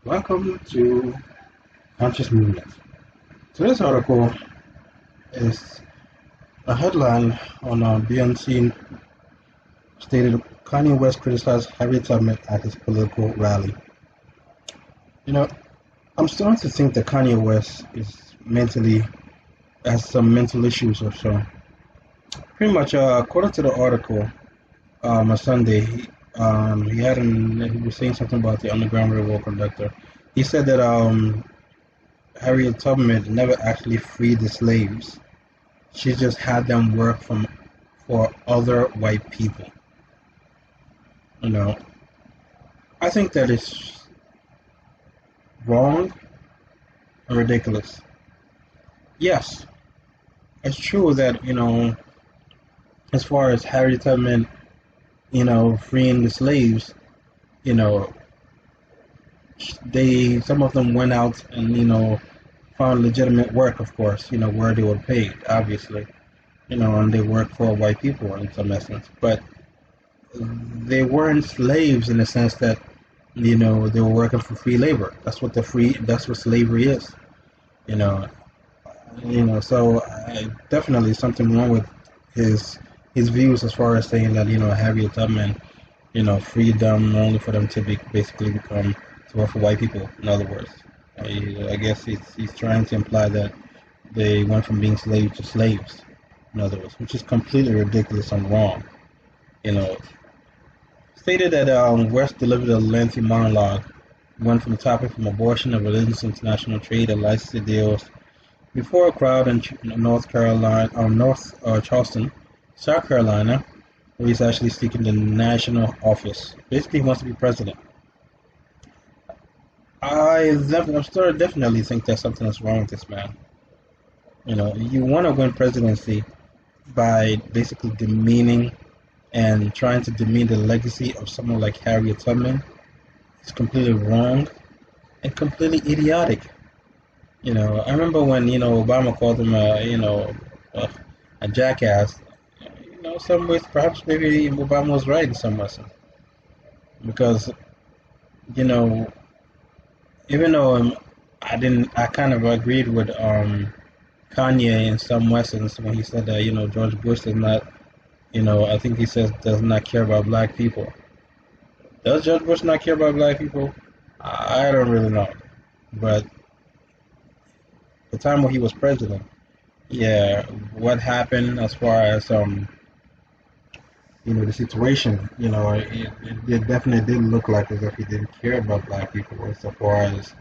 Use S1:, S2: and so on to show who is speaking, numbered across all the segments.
S1: Welcome to Conscious Movement. Today's article is a headline on BNC stated Kanye West criticized Harriet Tubman at his political rally. You know, I'm starting to think that Kanye West is has some mental issues or so. Pretty much, according to the article, on Sunday, he was saying something about the Underground Railroad conductor. He said that Harriet Tubman never actually freed the slaves. She just had them work for other white people. You know, I think that is wrong and ridiculous. Yes, it's true that, as far as Harriet Tubman, freeing the slaves, you know, some of them went out and, found legitimate work, of course, where they were paid, obviously, and they worked for white people in some essence. But they weren't slaves in the sense that, they were working for free labor. That's what slavery is, you know. So definitely something wrong with his views as far as saying that, Harriet Tubman, freed them only for them to basically become to work for white people. In other words, I guess he's trying to imply that they went from being slaves to slaves. In other words, which is completely ridiculous and wrong. You know, stated that West delivered a lengthy monologue, went from topics from abortion to religious international trade and licensing deals before a crowd in North Carolina, Charleston, South Carolina, where he's actually seeking the national office. Basically, he wants to be president. Definitely think that something is wrong with this man. You want to win presidency by basically demeaning and trying to demean the legacy of someone like Harriet Tubman. It's completely wrong and completely idiotic. I remember when, Obama called him a jackass. Some ways, perhaps maybe Obama was right in some ways. Because, you know, even though I kind of agreed with Kanye in some lessons when he said that, George Bush does not, I think he says does not care about black people. Does George Bush not care about black people? I don't really know. But the time when he was president, yeah, what happened as far as the situation, it definitely didn't look like as if he didn't care about black people as far as,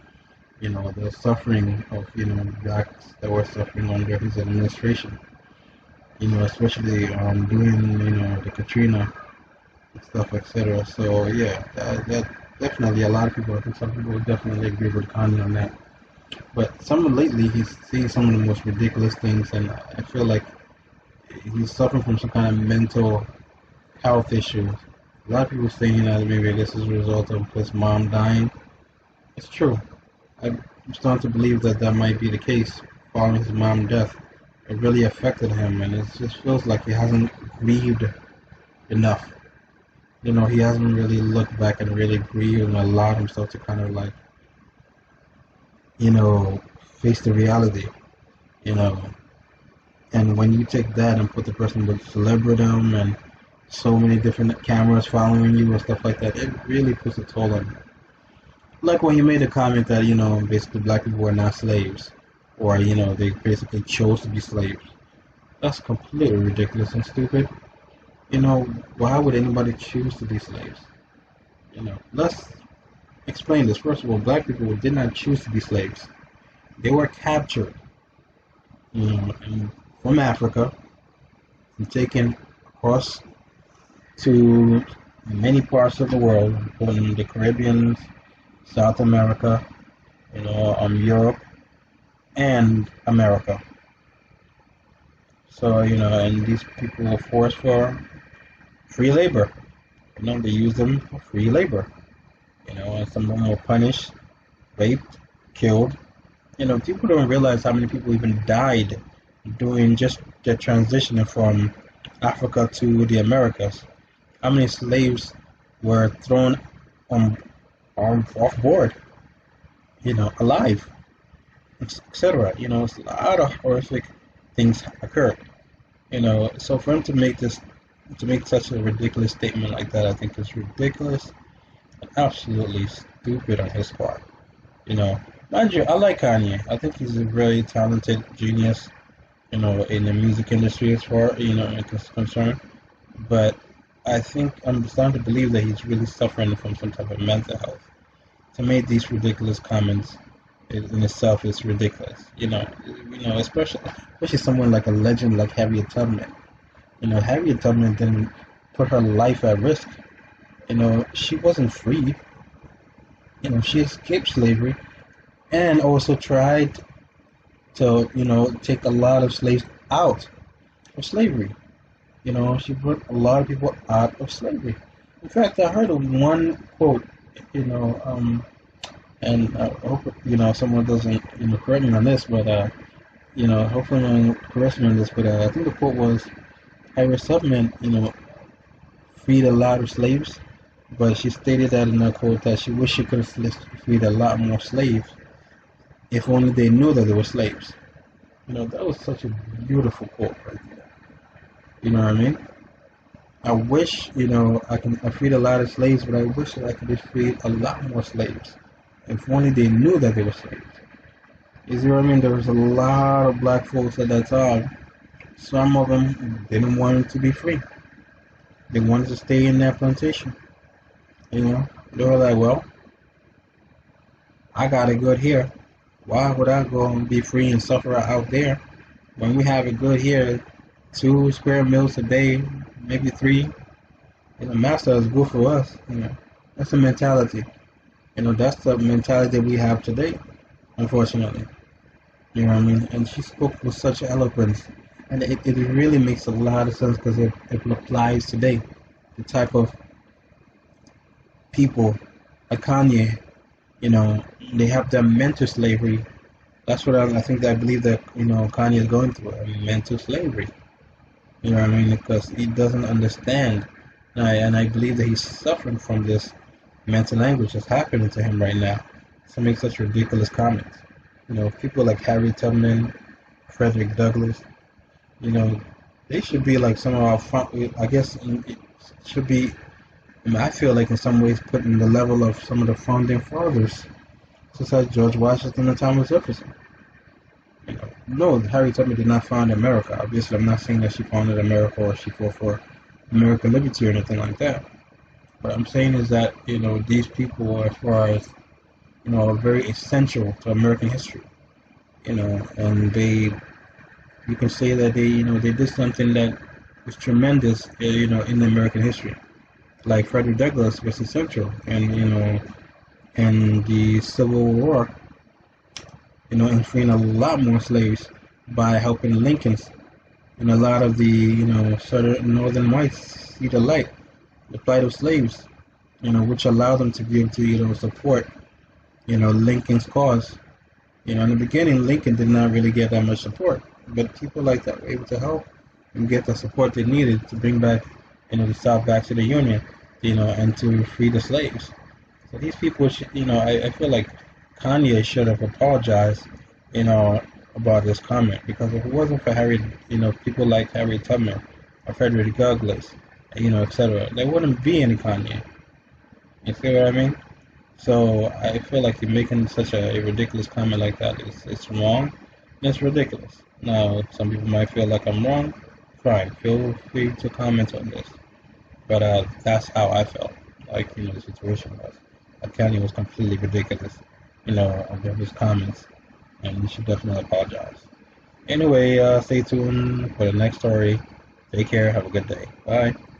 S1: the suffering of, blacks that were suffering under his administration, especially during, the Katrina and stuff, etc. So, yeah, that definitely a lot of people, I think some people would definitely agree with Kanye on that. But lately, he's seeing some of the most ridiculous things, and I feel like he's suffering from some kind of mental health issues. A lot of people saying that maybe this is a result of his mom dying. It's true. I'm starting to believe that that might be the case following his mom's death. It really affected him, and it just feels like he hasn't grieved enough. He hasn't really looked back and really grieved and allowed himself to kind of like, face the reality, you know. And when you take that and put the person with celebridom and so many different cameras following you and stuff like that, it really puts a toll on you. Like when you made a comment that, basically black people were not slaves, or, they basically chose to be slaves. That's completely ridiculous and stupid. Why would anybody choose to be slaves? Let's explain this. First of all, black people did not choose to be slaves. They were captured, from Africa and taken across to many parts of the world, including the Caribbean, South America, Europe, and America. So, and these people were forced for free labor. They used them for free labor. And some of them were punished, raped, killed. People don't realize how many people even died during just the transition from Africa to the Americas. How many slaves were thrown off board? alive, etc. It's a lot of horrific things occurred. So for him to make such a ridiculous statement like that, I think is ridiculous and absolutely stupid on his part. You know, Mind you, I like Kanye. I think he's a very talented genius, in the music industry as far, is concerned. But I think I'm starting to believe that he's really suffering from some type of mental health. To make these ridiculous comments in itself is ridiculous. Especially someone like a legend like Harriet Tubman. Harriet Tubman didn't put her life at risk. She wasn't free. She escaped slavery and also tried to, take a lot of slaves out of slavery. She brought a lot of people out of slavery. In fact, I heard of one quote, and I hope, someone doesn't, correct me on this, but, hopefully no one corrects me on this, but I think the quote was, Harriet Tubman, freed a lot of slaves, but she stated that in her quote that she wished she could have freed a lot more slaves if only they knew that they were slaves. That was such a beautiful quote right there. You know what I mean? I wish, I freed a lot of slaves, but I wish that I could have freed a lot more slaves if only they knew that they were slaves. You see what I mean? There was a lot of black folks at that time. Some of them didn't want to be free. They wanted to stay in that plantation. They were like, well, I got it good here. Why would I go and be free and suffer out there when we have it good here? 2 square meals a day, maybe 3. Master is good for us. That's the mentality. That's the mentality that we have today, unfortunately. You know what I mean? And she spoke with such eloquence. And it really makes a lot of sense because it applies today. The type of people like Kanye, they have that mental slavery. That's what I believe that, Kanye is going through, mental slavery. You know what I mean? Because he doesn't understand. And I believe that he's suffering from this mental anguish that's happening to him right now. To make such ridiculous comments. People like Harriet Tubman, Frederick Douglass, they should be like some of our, I guess, it should be, I feel like in some ways put in the level of some of the founding fathers, such as George Washington and Thomas Jefferson. No, Harriet Tubman did not found America. Obviously, I'm not saying that she founded America or she fought for American liberty or anything like that. What I'm saying is that, these people, as far as, are very essential to American history. And you can say that they did something that was tremendous, in the American history. Like Frederick Douglass was essential, and the Civil War, and freeing a lot more slaves by helping Lincoln's and a lot of the, southern northern whites see the light, the plight of slaves, which allowed them to be able to, support, Lincoln's cause. In the beginning, Lincoln did not really get that much support, but people like that were able to help and get the support they needed to bring back, the South back to the Union, and to free the slaves. So these people, I feel like Kanye should have apologized, about this comment, because if it wasn't for Harriet, people like Harriet Tubman or Frederick Douglass, etc., there wouldn't be any Kanye. You see what I mean? So I feel like you're making such a ridiculous comment like that. It's wrong and it's ridiculous. Now, some people might feel like I'm wrong. Fine, feel free to comment on this. But that's how I felt. Like, the situation was. Kanye was completely ridiculous, about his comments. And he should definitely apologize. Anyway, stay tuned for the next story. Take care. Have a good day. Bye.